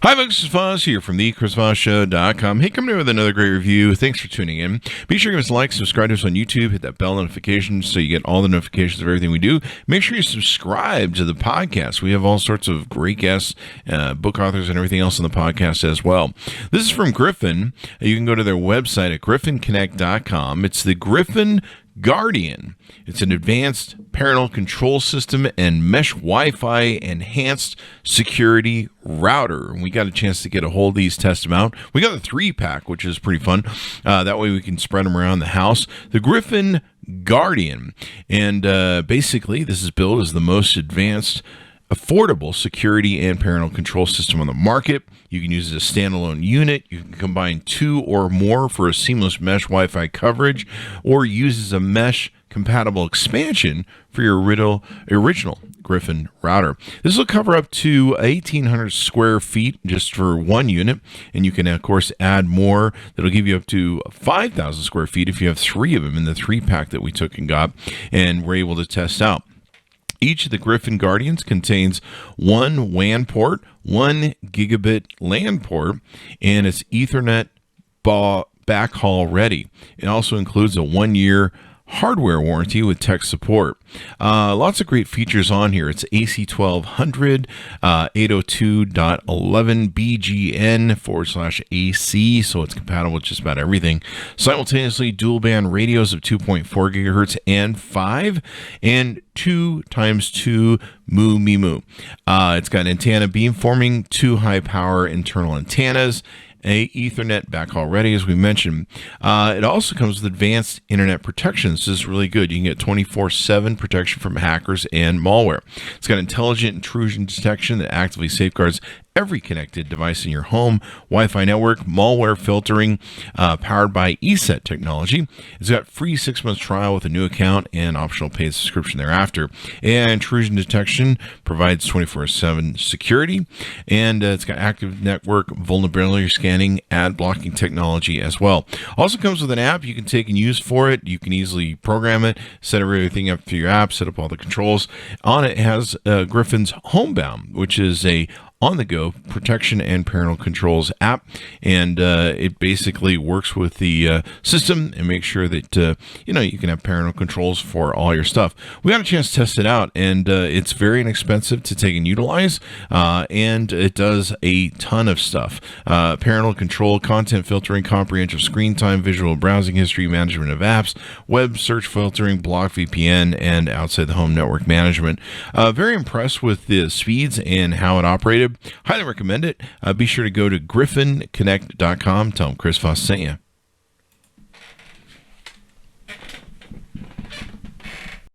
Hi, folks. Chris Voss here from the ChrisVossShow.com. Hey, coming in with another great review. Thanks for tuning in. Be sure to give us a like, subscribe to us on YouTube, hit that bell notification so you get all the notifications of everything we do. Make sure you subscribe to the podcast. We have all sorts of great guests, book authors, and everything else on the podcast as well. This is from Gryphon. You can go to their website at GryphonConnect.com. It's the Gryphon Guardian. It's an advanced parental control system and mesh Wi-Fi enhanced security router. And we got a chance to get a hold of these, test them out. We got a 3-pack, which is pretty fun. That way we can spread them around the house. The Gryphon Guardian. And basically, this is billed as the most advanced affordable security and parental control system on the market. You can use it as a standalone unit. You can combine 2 or more for a seamless mesh Wi-Fi coverage, or use as a mesh compatible expansion for your original Gryphon router. This will cover up to 1,800 square feet just for one unit, and you can, of course, add more. That'll give you up to 5,000 square feet if you have 3 of them in the 3-pack that we took and got and were able to test out. Each of the Gryphon Guardians contains 1 WAN port, 1 gigabit LAN port, and it's Ethernet backhaul ready. It also includes a 1-year hardware warranty with tech support. Lots of great features on here. It's AC1200, 802.11 BGN/AC, so it's compatible with just about everything. Simultaneously, dual band radios of 2.4 gigahertz and 5, and 2x2 MU-MIMO. It's got antenna beamforming, 2 high-power internal antennas, a Ethernet backhaul ready, as we mentioned. It also comes with advanced internet protection. This is really good. You can get 24/7 protection from hackers and malware. It's got intelligent intrusion detection that actively safeguards every connected device in your home, Wi-Fi network, malware filtering, powered by ESET technology. It's got free 6-month trial with a new account and optional paid subscription thereafter. And intrusion detection provides 24/7 security, and it's got active network vulnerability scanning, ad blocking technology as well. Also comes with an app you can take and use for it. You can easily program it, set everything up through your app, set up all the controls. On it has Gryphon's Homebound, which is a on-the-go protection and parental controls app, and it basically works with the system and makes sure that you can have parental controls for all your stuff. We got a chance to test it out, and it's very inexpensive to take and utilize, and it does a ton of stuff. Parental control, content filtering, comprehensive screen time, visual browsing history, management of apps, web search filtering, block VPN, and outside the home network management. Very impressed with the speeds and how it operated. Highly recommend it. Be sure to go to GryphonConnect.com. Tell them Chris Voss sent you.